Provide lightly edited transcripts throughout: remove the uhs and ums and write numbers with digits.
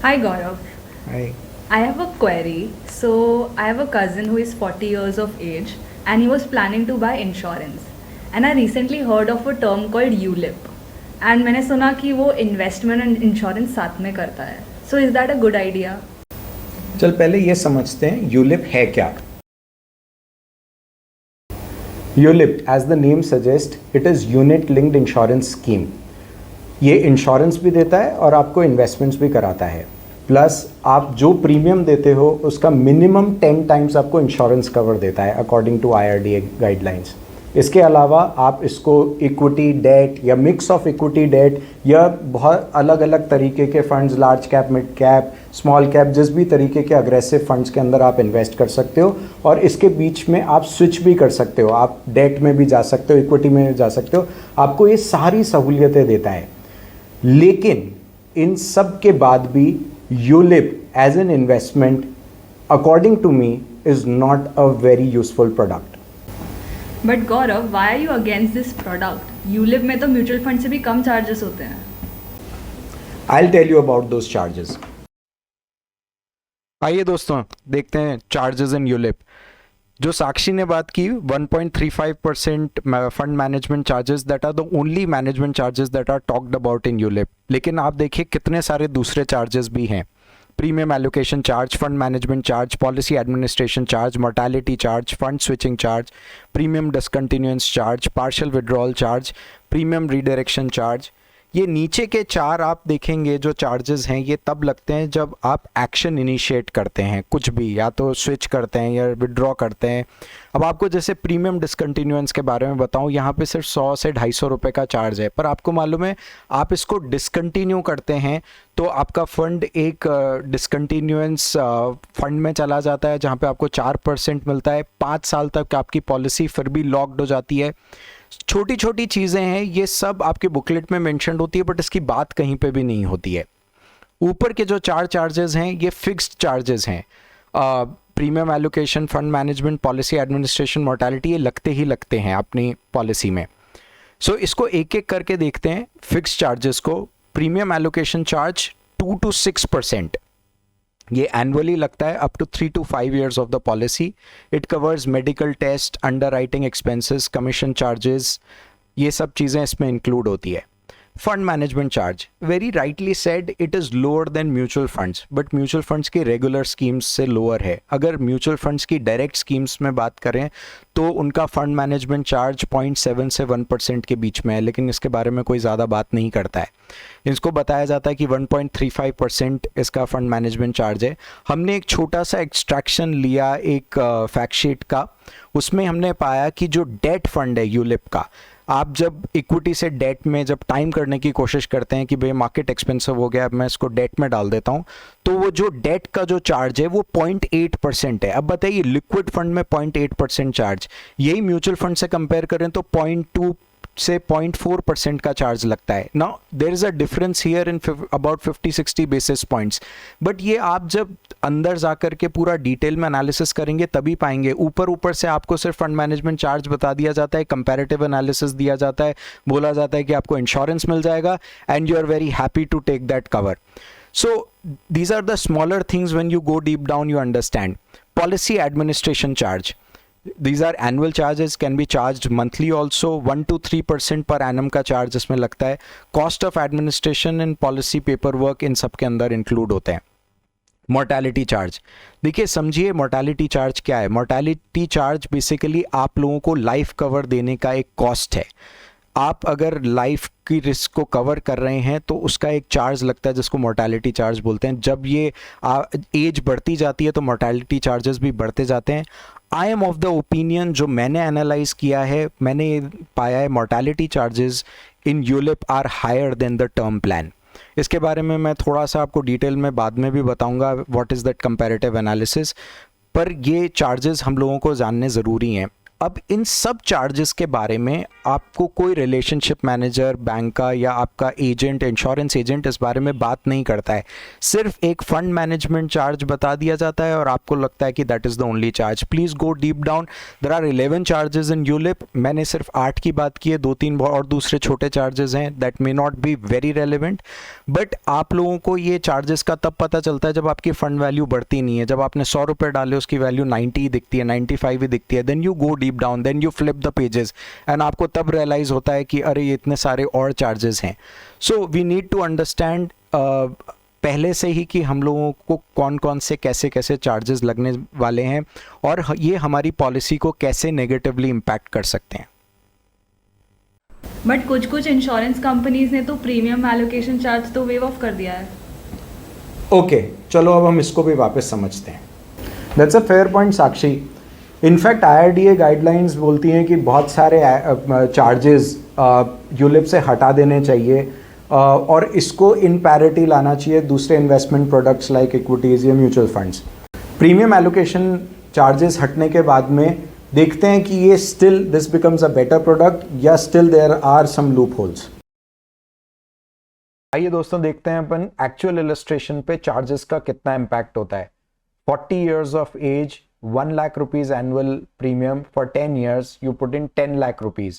Hi Gaurav. Hi. I have a query. So, I have a cousin who is 40 years of age and he was planning to buy insurance. And I recently heard of a term called ULIP. And मैंने सुना कि वो investment and insurance साथ में करता है. So, is that a good idea? चल पहले ये समझते हैं यूलिप है क्या. ULIP as the name suggest it is unit linked insurance scheme. ये इंश्योरेंस भी देता है और आपको इन्वेस्टमेंट्स भी कराता है. प्लस आप जो प्रीमियम देते हो उसका मिनिमम 10 टाइम्स आपको इंश्योरेंस कवर देता है अकॉर्डिंग टू IRDA गाइडलाइंस. इसके अलावा आप इसको इक्विटी डेट या मिक्स ऑफ इक्विटी डेट या बहुत अलग अलग तरीके के funds, large cap, mid cap, small cap, जिस भी तरीके के अग्रेसिव फंड्स के अंदर आप इन्वेस्ट कर सकते हो. और इसके बीच में आप स्विच भी कर सकते हो. आप डेट में भी जा सकते हो, इक्विटी में जा सकते हो. आपको ये सारी सहूलियतें देता है. लेकिन इन सब के बाद भी ULIP as an investment according to me is not a very useful product. But Gaurav, why are you against this product? ULIP में तो म्यूचुअल फंड से भी कम चार्जेस होते हैं. I'll tell you about those charges. आइए दोस्तों देखते हैं चार्जेस इन यूलिप. जो साक्षी ने बात की 1.35% fund management charges, that are the only management charges that are talked about in ULIP. लेकिन आप देखिए कितने सारे दूसरे चार्जेस भी हैं. Premium allocation charge, fund management charge, policy administration charge, mortality charge, fund switching charge, premium discontinuance charge, partial withdrawal charge, premium redirection charge. ये नीचे के चार आप देखेंगे जो चार्जेस हैं, ये तब लगते हैं जब आप एक्शन इनिशिएट करते हैं, कुछ भी, या तो स्विच करते हैं या विड्रॉ करते हैं. अब आपको जैसे प्रीमियम डिसकंटिन्यूएंस के बारे में बताऊं, यहाँ पे सिर्फ 100 से 250 रुपये का चार्ज है. पर आपको मालूम है आप इसको डिसकंटिन्यू करते हैं तो आपका फंड एक डिसकंटिन्यूएंस फंड में चला जाता है जहाँ पे आपको 4% मिलता है. 5 साल तक आपकी पॉलिसी फिर भी लॉक्ड हो जाती है. छोटी छोटी चीज़ें हैं, ये सब आपके बुकलेट में मेंशन होती है, बट इसकी बात कहीं पे भी नहीं होती है. ऊपर के जो 4 चार्जेस हैं ये फिक्स्ड चार्जेस हैं. Premium allocation, fund management, policy administration, mortality, ये लगते ही लगते हैं अपनी पॉलिसी में. सो इसको एक एक करके देखते हैं. फिक्स्ड चार्जेस को, प्रीमियम एलोकेशन चार्ज 2 to 6%, ये एनुअली लगता है up to 3 to 5 years of the policy. It covers medical test, underwriting expenses, commission charges, ये सब चीज़ें इसमें इंक्लूड होती है. Fund management charge, very rightly said, it is lower than mutual funds, but mutual funds की regular schemes से lower है. अगर म्यूचुअल फंड्स की डायरेक्ट स्कीम्स में बात करें तो उनका फंड मैनेजमेंट चार्ज 0.7 से 1% के बीच में है, लेकिन इसके बारे में कोई ज़्यादा बात नहीं करता है. इसको बताया जाता है कि 1.35% इसका फंड मैनेजमेंट चार्ज है. हमने एक छोटा सा एक्सट्रैक्शन लिया एक फैक्ट शीट का, उसमें हमने पाया कि जो डेट फंड है यूलिप का, आप जब इक्विटी से डेट में जब टाइम करने की कोशिश करते हैं कि भाई मार्केट एक्सपेंसिव हो गया, अब मैं इसको डेट में डाल देता हूं, तो वो जो डेट का जो चार्ज है वो 0.8% है. अब बताइए लिक्विड फंड में 0.8% चार्ज, यही म्यूचुअल फंड से कंपेयर करें तो 0.2 से 0.4% का चार्ज लगता है. Now there is a difference here in about 50-60 basis points. But ये आप जब अंदर जाकर के पूरा डिटेल में एनालिसिस करेंगे तभी पाएंगे. ऊपर ऊपर से आपको सिर्फ फंड मैनेजमेंट चार्ज बता दिया जाता है, कंपैरेटिव एनालिसिस दिया जाता है, बोला जाता है कि आपको इंश्योरेंस मिल जाएगा and you are very happy to take that cover. So these are the smaller things. When you go deep down you understand. Policy administration charge, these are annual charges, can be charged monthly also. 1 to 3% पर annum का charge इसमें लगता है. Cost of administration and policy paper work in सब के अंदर include होते हैं. मोर्टेलिटी चार्ज, देखिए समझिए मोर्टेलिटी चार्ज क्या है. मोर्टेलिटी चार्ज बेसिकली आप लोगों को लाइफ कवर देने का एक कॉस्ट है. आप अगर लाइफ की रिस्क को कवर कर रहे हैं तो उसका एक चार्ज लगता है जिसको मोर्टेलिटी चार्ज बोलते हैं. जब ये एज बढ़ती जाती है तो मोर्टेलिटी चार्जेस भी बढ़ते जाते हैं. I am of the opinion, जो मैंने एनालाइज किया है, मैंने ये पाया है mortality charges in ULIP are higher than the term plan. इसके बारे में मैं थोड़ा सा आपको डिटेल में बाद में भी बताऊंगा what is that comparative analysis. पर ये चार्जेस हम लोगों को जानने ज़रूरी हैं. अब इन सब चार्जेस के बारे में आपको कोई रिलेशनशिप मैनेजर, बैंक का या आपका एजेंट, इंश्योरेंस एजेंट इस बारे में बात नहीं करता है। सिर्फ एक फंड मैनेजमेंट चार्ज बता दिया जाता है और आपको लगता है कि that is the only charge. Please go deep down, there are 11 charges in ULIP. मैंने सिर्फ 8 की बात की है, 2-3 और दूसरे छोटे चार्जेस हैं that may not be very relevant. But आप लोगों को ये चार्जेस का तब पता चलता है जब आपकी फंड वैल्यू बढ़ती नहीं है। जब आपने 100 रुपये डाले उसकी वैल्यू 90 ही दिखती है, 95 ही दिखती है, then you go deep down, then you flip the pages and आपको तब रियलाइज होता है कि अरे ये इतने सारे और चार्जेस हैं। So we need to understand पहले से ही कि हम लोगों को कौन कौन से कैसे कैसे चार्जेस लगने वाले हैं और ये हमारी पॉलिसी को कैसे नेगेटिवली इम्पैक्ट कर सकते हैं। बट कुछ इंश्योरेंस कंपनीज ने तो प्रीमियम एलोकेशन चार्ज तो वेव ऑफ कर दिया है। ओके, चलो अब हम इसको भी वापस समझते हैं। That's a fair point Sakshi. In fact IRDA guidelines बोलती हैं कि बहुत सारे चार्जेस यूलिप से हटा देने चाहिए और इसको इन पैरिटी लाना चाहिए दूसरे इन्वेस्टमेंट प्रोडक्ट्स लाइक इक्विटीज़ या mutual funds. Premium allocation charges हटने के बाद में देखते हैं कि ये still this becomes a better product या still there are some loopholes. आइए दोस्तों देखते हैं अपन एक्चुअल इलस्ट्रेशन पे चार्जेस का कितना इम्पैक्ट होता है। 40 years of age, 1 lakh rupees annual premium for 10 years, you put in 10 lakh rupees.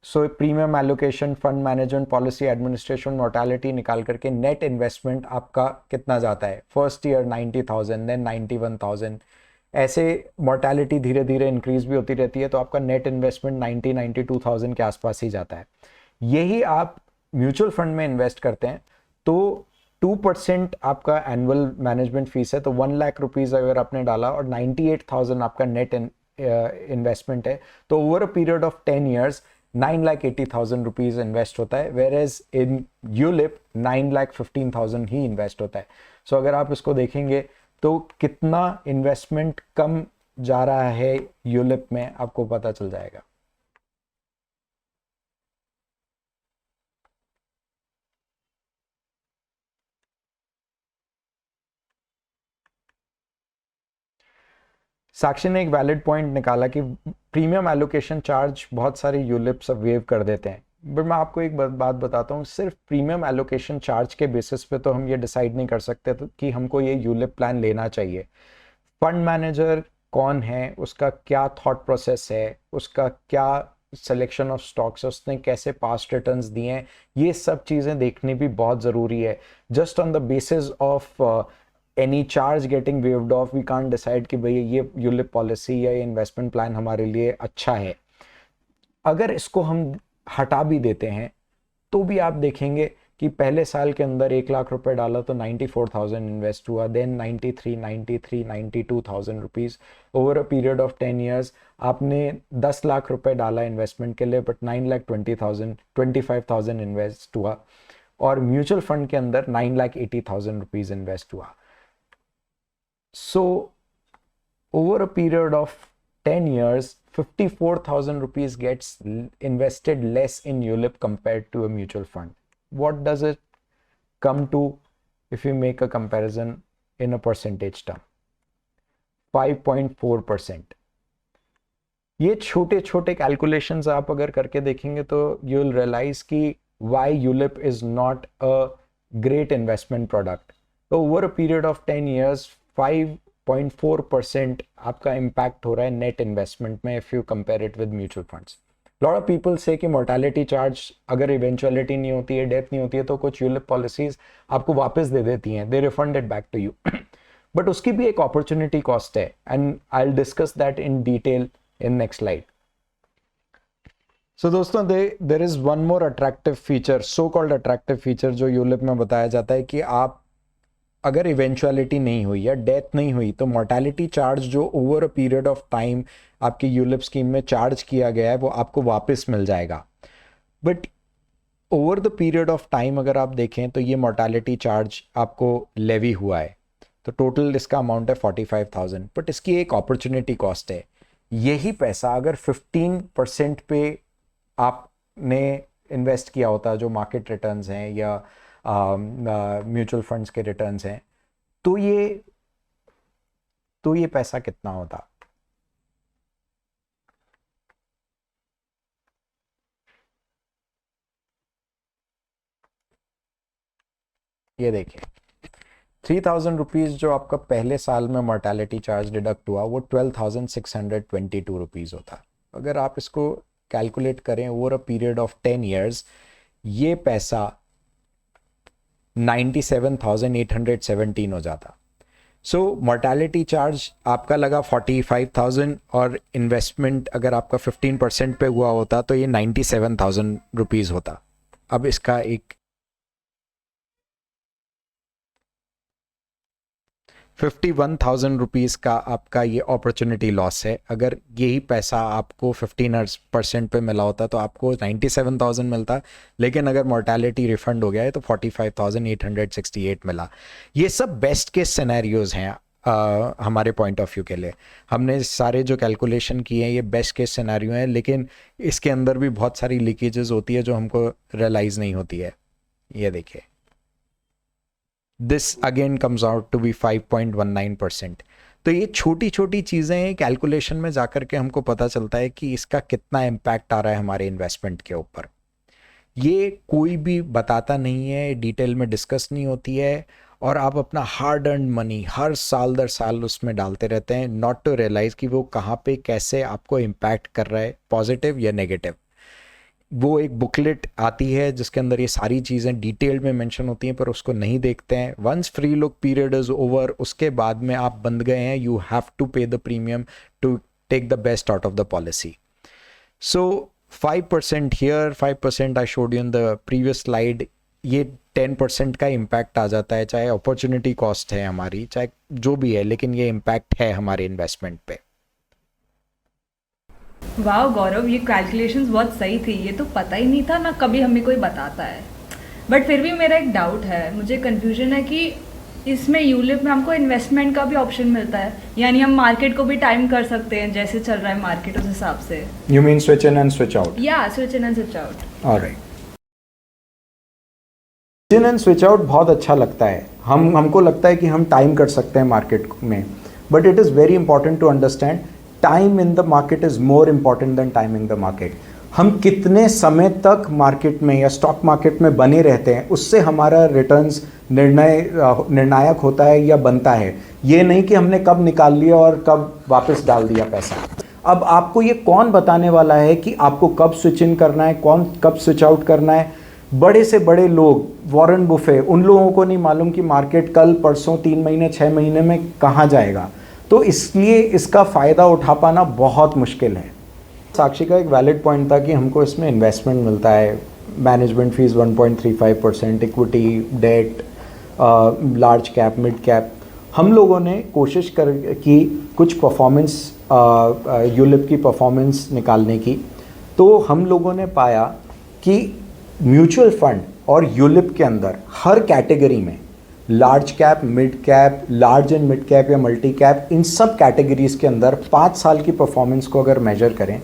So premium allocation, fund management, policy administration, mortality निकाल करके net investment आपका कितना जाता है। फर्स्ट ईयर 90,000, then 91,000, ऐसे mortality धीरे धीरे इंक्रीज भी होती रहती है, तो आपका net investment 92,000 के आसपास ही जाता है। यही आप म्यूचुअल फंड में इन्वेस्ट करते हैं तो 2% आपका एनुअल मैनेजमेंट फीस है, तो 1 लाख रुपीज़ अगर आपने डाला और 98,000 आपका नेट इन्वेस्टमेंट है, तो over a period of 10 years 9,80,000 rupees invest होता है, वेर एज इन यूलिप 9,15,000 ही इन्वेस्ट होता है। सो अगर आप इसको देखेंगे तो कितना इन्वेस्टमेंट कम जा रहा है यूलिप में आपको पता चल जाएगा। साक्षी ने एक वैलिड पॉइंट निकाला कि प्रीमियम एलोकेशन चार्ज बहुत सारे यूलिप्स वेव कर देते हैं। बट मैं आपको एक बात बताता हूँ, सिर्फ प्रीमियम एलोकेशन चार्ज के बेसिस पे तो हम ये डिसाइड नहीं कर सकते कि हमको ये यूलिप प्लान लेना चाहिए। फंड मैनेजर कौन है, उसका क्या थॉट प्रोसेस है, उसका क्या सिलेक्शन ऑफ स्टॉक्स है, उसने कैसे पास्ट रिटर्न्स दिए हैं, ये सब चीज़ें देखनी भी बहुत ज़रूरी है। Just on the basis of any charge getting waived off we can't decide कि भाई ये यूलिप पॉलिसी या ये इन्वेस्टमेंट प्लान हमारे लिए अच्छा है। अगर इसको हम हटा भी देते हैं तो भी आप देखेंगे कि पहले साल के अंदर 1 लाख रुपए डाला तो 94,000 इन्वेस्ट हुआ, then 92,000 rupees over a period of 10 years। आपने 10 लाख रुपए डाला इन्वेस्टमेंट के लिए, बट 9,20,000 इन्वेस्ट हुआ, और म्यूचुअल फंड के अंदर 9,80,000 रुपीज़ इन्वेस्ट हुआ। So over a period of 10 years, 54,000 rupees gets invested less in ULIP compared to a mutual fund. What does it come to if we make a comparison in a percentage term? 5.4%. ये छोटे छोटे calculations आप अगर करके देखेंगे तो you will realize कि why ULIP is not a great investment product. So over a period of 10 years, 5.4% आपका इम्पैक्ट हो रहा है नेट इन्वेस्टमेंट में if you compare it with mutual funds. Lot of people से कि मोर्टेलिटी चार्ज अगर eventuality नहीं होती है, डेथ नहीं होती है, तो कुछ यूलिप पॉलिसीज आपको वापस दे देती हैं, they refund it back to you. But उसकी भी एक अपॉर्चुनिटी कॉस्ट है and I will discuss that in detail in next slide. So दोस्तों there is one more attractive feature, so called attractive feature, जो यूलिप में बताया जाता है कि आप अगर इवेंचुअलिटी नहीं हुई या डेथ नहीं हुई तो मोर्टेलिटी चार्ज जो over a period of time आपकी यूलिप स्कीम में चार्ज किया गया है वो आपको वापस मिल जाएगा। But over the period of time अगर आप देखें तो ये मोर्टेलिटी चार्ज आपको लेवी हुआ है, तो टोटल इसका अमाउंट है 45,000, बट इसकी एक अपॉर्चुनिटी कॉस्ट है। यही पैसा अगर 15% पे आपने इन्वेस्ट किया होता, जो मार्केट रिटर्न्स हैं या म्यूचुअल फंड्स के रिटर्न्स हैं, तो ये पैसा कितना होता? ये देखिए 3000 रुपीज़ जो आपका पहले साल में मोर्टेलिटी चार्ज डिडक्ट हुआ वो 12,622 रुपीज़ होता। अगर आप इसको कैलकुलेट करें over a period of 10 years, ये पैसा 97,817 हो जाता। सो मोर्टेलिटी चार्ज आपका लगा 45,000 और इन्वेस्टमेंट अगर आपका 15% पे हुआ होता तो ये 97,000 रुपीज़ होता। अब इसका एक 51,000 रुपीज़ का आपका ये अपॉर्चुनिटी लॉस है। अगर यही पैसा आपको 15% पे मिला होता तो आपको 97,000 मिलता, लेकिन अगर मोर्टेलिटी रिफंड हो गया है तो 45,868 मिला। ये सब बेस्ट केस सिनेरियोज हैं हमारे पॉइंट ऑफ व्यू के लिए। हमने सारे जो कैलकुलेशन किए हैं ये बेस्ट केस सिनेरियो हैं, लेकिन इसके अंदर भी बहुत सारी लीकेजेस होती है जो हमको रियलाइज़ नहीं होती है। ये देखिए this again comes out to be 5.19%। तो ये छोटी छोटी चीज़ें कैलकुलेशन में जाकर के हमको पता चलता है कि इसका कितना इम्पैक्ट आ रहा है हमारे इन्वेस्टमेंट के ऊपर। ये कोई भी बताता नहीं है, डिटेल में डिस्कस नहीं होती है, और आप अपना हार्ड अर्न मनी हर साल दर साल उसमें डालते रहते हैं, नॉट टू रियलाइज़ कि वो कहाँ पे कैसे आपको इम्पैक्ट कर रहा है, पॉजिटिव या नेगेटिव। वो एक बुकलेट आती है जिसके अंदर ये सारी चीज़ें डिटेल में मेंशन होती हैं, पर उसको नहीं देखते हैं। Once free look period is over, उसके बाद में आप बंद गए हैं, you have to pay the premium to take the best out of the policy. So 5% here, 5% I showed you in the previous slide, ये 10% का इम्पैक्ट आ जाता है, चाहे अपॉर्चुनिटी कॉस्ट है हमारी, चाहे जो भी है, लेकिन ये इम्पैक्ट है हमारे इन्वेस्टमेंट पे। वाह गौरव, ये कैलकुलेशंस बहुत सही थी, ये तो पता ही नहीं था, ना कभी हमें कोई बताता है। बट फिर भी मेरा एक डाउट है, मुझे कन्फ्यूजन है कि इसमें यूलिप में हमको इन्वेस्टमेंट का भी ऑप्शन मिलता है, यानी हम मार्केट को भी टाइम कर सकते हैं, जैसे चल रहा है मार्केट उस हिसाब से। You mean switch in and switch out? या switch in and switch out. Alright, switch in and switch out बहुत अच्छा लगता है, हमको लगता है कि हम टाइम कर सकते हैं मार्केट में, but it is very important to understand time in the market is more important than timing the market. हम कितने समय तक मार्केट में या स्टॉक मार्केट में बने रहते हैं, उससे हमारा रिटर्न्स निर्णायक होता है या बनता है। ये नहीं कि हमने कब निकाल लिया और कब वापस डाल दिया पैसा। अब आपको ये कौन बताने वाला है कि आपको कब स्विच इन करना है, कौन कब स्विच आउट करना है? बड़े से बड़े लोग, वॉरेन बुफे, उन लोगों को नहीं मालूम कि मार्केट कल, परसों, 3 महीने, 6 महीने में कहाँ जाएगा। तो इसलिए इसका फ़ायदा उठा पाना बहुत मुश्किल है। साक्षी का एक वैलिड पॉइंट था कि हमको इसमें इन्वेस्टमेंट मिलता है, management fees 1.35%, equity, debt, large cap, mid cap. हम लोगों ने कोशिश कर की कुछ परफॉर्मेंस, यूलिप की परफॉर्मेंस निकालने की, तो हम लोगों ने पाया कि म्यूचुअल फंड और यूलिप के अंदर हर कैटेगरी में, large cap, mid cap, large and mid cap या मल्टी कैप, इन सब कैटेगरीज के अंदर 5 साल की परफॉर्मेंस को अगर मेजर करें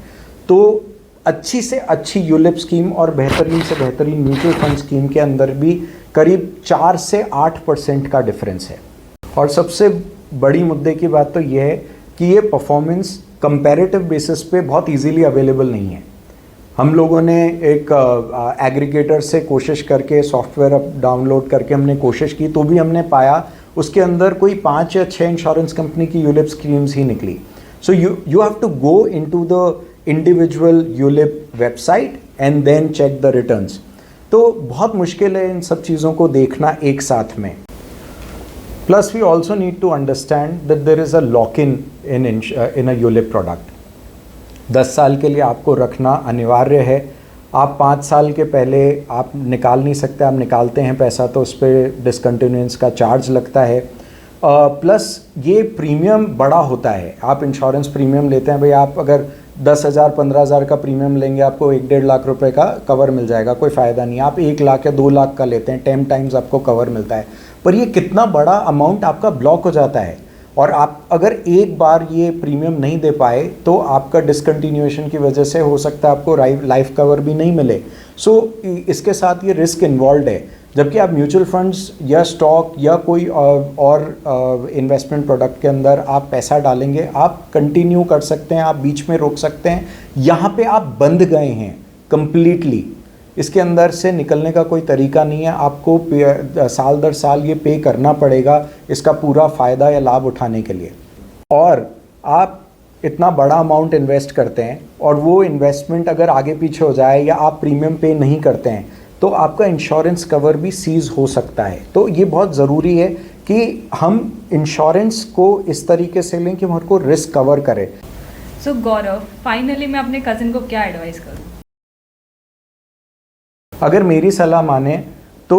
तो अच्छी से अच्छी यूलिप स्कीम और बेहतरीन से बेहतरीन म्यूचुअल फंड स्कीम के अंदर भी करीब 4 से 8% का डिफरेंस है। और सबसे बड़ी मुद्दे की बात तो यह है कि ये परफॉर्मेंस कंपैरेटिव बेसिस पे बहुत इजीली अवेलेबल नहीं है। हम लोगों ने एक एग्रीगेटर से कोशिश करके सॉफ्टवेयर डाउनलोड करके हमने कोशिश की, तो भी हमने पाया उसके अंदर कोई 5 या 6 इंश्योरेंस कंपनी की यूलिप स्कीम्स ही निकली। So you have to go into the individual ULIP website and then check the returns. तो बहुत मुश्किल है इन सब चीज़ों को देखना एक साथ में। Plus we also need to understand that there is a lock in in a ULIP product. 10 साल के लिए आपको रखना अनिवार्य है। आप 5 साल के पहले आप निकाल नहीं सकते, आप निकालते हैं पैसा तो उस पर डिसकंटिन्यूएंस का चार्ज लगता है। प्लस ये प्रीमियम बड़ा होता है। आप इंश्योरेंस प्रीमियम लेते हैं, भाई आप अगर 10,000 15,000 का प्रीमियम लेंगे, आपको 1-1.5 लाख रुपए का कवर मिल जाएगा, कोई फ़ायदा नहीं। आप 1 लाख या 2 लाख का लेते हैं, 10 टाइम्स आपको कवर मिलता है, पर ये कितना बड़ा अमाउंट आपका ब्लॉक हो जाता है। और आप अगर एक बार ये प्रीमियम नहीं दे पाए तो आपका डिसकंटिन्यूएशन की वजह से हो सकता है आपको लाइफ कवर भी नहीं मिले। सो इसके साथ ये रिस्क इन्वॉल्व है। जबकि आप म्यूचुअल फंड्स या स्टॉक या कोई और इन्वेस्टमेंट प्रोडक्ट के अंदर आप पैसा डालेंगे, आप कंटिन्यू कर सकते हैं, आप बीच में रोक सकते हैं। यहाँ पे आप बंध गए हैं कंप्लीटली। इसके अंदर से निकलने का कोई तरीका नहीं है, आपको साल दर साल ये पे करना पड़ेगा इसका पूरा फ़ायदा या लाभ उठाने के लिए। और आप इतना बड़ा अमाउंट इन्वेस्ट करते हैं और वो इन्वेस्टमेंट अगर आगे पीछे हो जाए या आप प्रीमियम पे नहीं करते हैं तो आपका इंश्योरेंस कवर भी सीज हो सकता है। तो ये बहुत ज़रूरी है कि हम इंश्योरेंस को इस तरीके से लें कि हमारे को रिस्क कवर करे। सो गौरव, फाइनली मैं अपने कज़न को क्या एडवाइस करूँ? अगर मेरी सलाह माने तो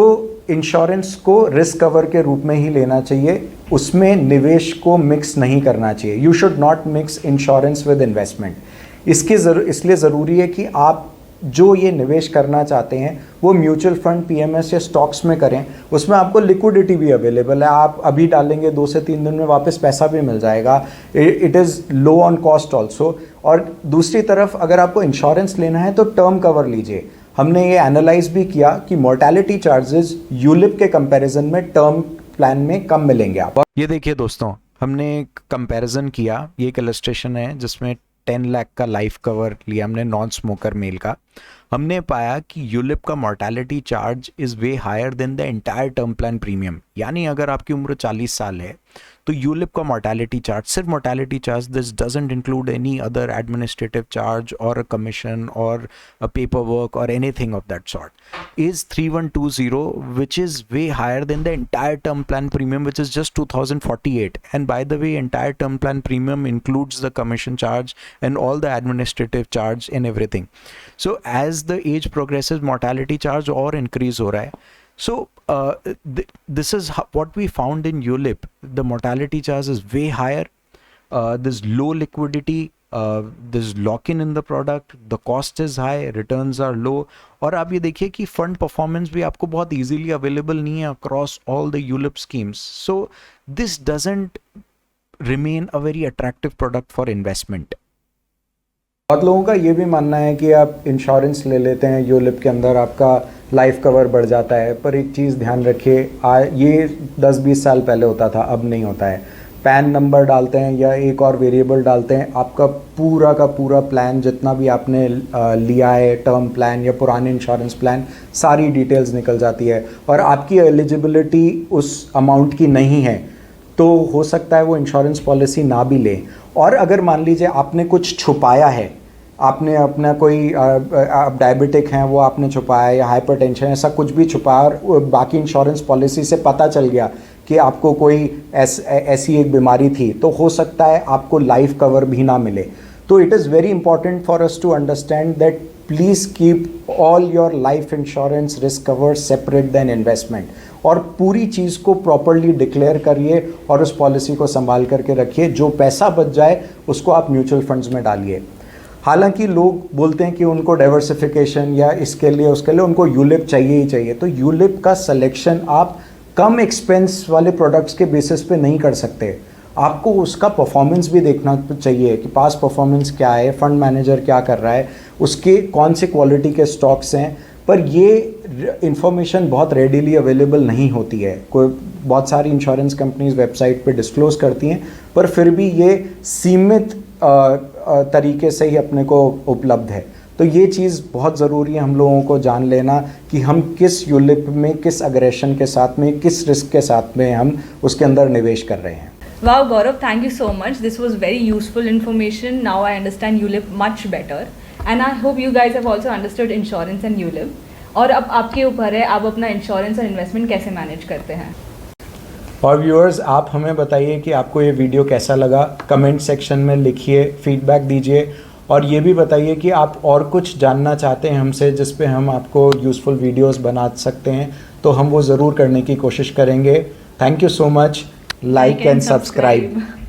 इंश्योरेंस को रिस्क कवर के रूप में ही लेना चाहिए, उसमें निवेश को मिक्स नहीं करना चाहिए। You should not mix insurance with investment. इसलिए ज़रूरी है कि आप जो ये निवेश करना चाहते हैं वो म्यूचुअल फंड, पीएमएस या स्टॉक्स में करें। उसमें आपको लिक्विडिटी भी अवेलेबल है, आप अभी डालेंगे 2 से 3 दिन में वापस पैसा भी मिल जाएगा। It is low on cost also. और दूसरी तरफ अगर आपको इंश्योरेंस लेना है तो टर्म कवर लीजिए। हमने ये एनालाइज भी किया कि मोर्टेलिटी चार्जेस यूलिप के कंपैरिजन में टर्म प्लान में कम मिलेंगे आप। ये देखिए दोस्तों, हमने एक कंपैरिजन किया, ये एक इलस्ट्रेशन है जिसमें 10 लाख का लाइफ कवर लिया हमने नॉन स्मोकर मेल का। हमने पाया कि यूलिप का mortality charge is way higher than the entire term plan premium. यानी अगर आपकी उम्र 40 साल है तो यूलिप का मोर्टेलिटी चार्ज, सिर्फ mortality charge, this doesn't include any other administrative charge और अ कमीशन और अ पेपर वर्क और anything of that sort, is 3120, which is way higher than the entire term plan premium, which is just 2048. And by the way, entire term plan premium includes the commission charge and all the administrative charge and everything. So as the age progresses, mortality charge और increase हो रहा है. So this is what we found in ULIP. The mortality charge is way higher. There's low liquidity. There's lock-in in the product. The cost is high. Returns are low. और आप ये देखिए कि fund performance भी आपको बहुत easily available नहीं है across all the ULIP schemes. So this doesn't remain a very attractive product for investment. बहुत लोगों का ये भी मानना है कि आप इंश्योरेंस ले लेते हैं यूलिप के अंदर, आपका लाइफ कवर बढ़ जाता है। पर एक चीज़ ध्यान रखिए, ये 10-20 साल पहले होता था, अब नहीं होता है। पैन नंबर डालते हैं या एक और वेरिएबल डालते हैं, आपका पूरा का पूरा प्लान जितना भी आपने लिया है, टर्म प्लान या पुराने इंश्योरेंस प्लान, सारी डिटेल्स निकल जाती है और आपकी एलिजिबिलिटी उस अमाउंट की नहीं है तो हो सकता है वो इंश्योरेंस पॉलिसी ना भी ले। और अगर मान लीजिए आपने कुछ छुपाया है, आपने अपना कोई आप डायबिटिक हैं वो आपने छुपाया या हाइपरटेंशन ऐसा कुछ भी छुपाया और बाकी इंश्योरेंस पॉलिसी से पता चल गया कि आपको कोई ऐसी एक बीमारी थी, तो हो सकता है आपको लाइफ कवर भी ना मिले। तो it is very important for us to understand that please keep all your life insurance risk cover separate then investment, और पूरी चीज़ को प्रॉपरली डिक्लेयर करिए और उस पॉलिसी को संभाल करके रखिए। जो पैसा बच जाए उसको आप म्यूचुअल फंड्स में डालिए। हालांकि लोग बोलते हैं कि उनको डाइवर्सिफिकेशन या इसके लिए उसके लिए उनको यूलिप चाहिए ही चाहिए, तो यूलिप का सिलेक्शन आप कम एक्सपेंस वाले प्रोडक्ट्स के बेसिस पे नहीं कर सकते। आपको उसका परफॉर्मेंस भी देखना चाहिए कि पास परफॉर्मेंस क्या है, फंड मैनेजर क्या कर रहा है, उसके कौन से क्वालिटी के स्टॉक्स हैं। पर ये इंफॉर्मेशन बहुत रेडीली अवेलेबल नहीं होती है। बहुत सारी इंश्योरेंस कंपनीज वेबसाइट पे डिस्क्लोज करती हैं, पर फिर भी ये सीमित तरीके से ही अपने को उपलब्ध है। तो ये चीज़ बहुत ज़रूरी है हम लोगों को जान लेना कि हम किस यूलिप में, किस अग्रेशन के साथ में, किस रिस्क के साथ में हम उसके अंदर निवेश कर रहे हैं। Wow, Gaurav, thank you so much. This was very useful information. Now I understand ULIP much better. And I hope you guys have also understood insurance and ULIP. और अब आपके ऊपर है, आप अपना इंश्योरेंस और इन्वेस्टमेंट कैसे मैनेज करते हैं। और व्यूअर्स, आप हमें बताइए कि आपको ये वीडियो कैसा लगा, कमेंट सेक्शन में लिखिए, फीडबैक दीजिए और ये भी बताइए कि आप और कुछ जानना चाहते हैं हमसे जिस पे हम आपको यूज़फुल वीडियोस बना सकते हैं, तो हम वो ज़रूर करने की कोशिश करेंगे। Thank you so much. Like and subscribe.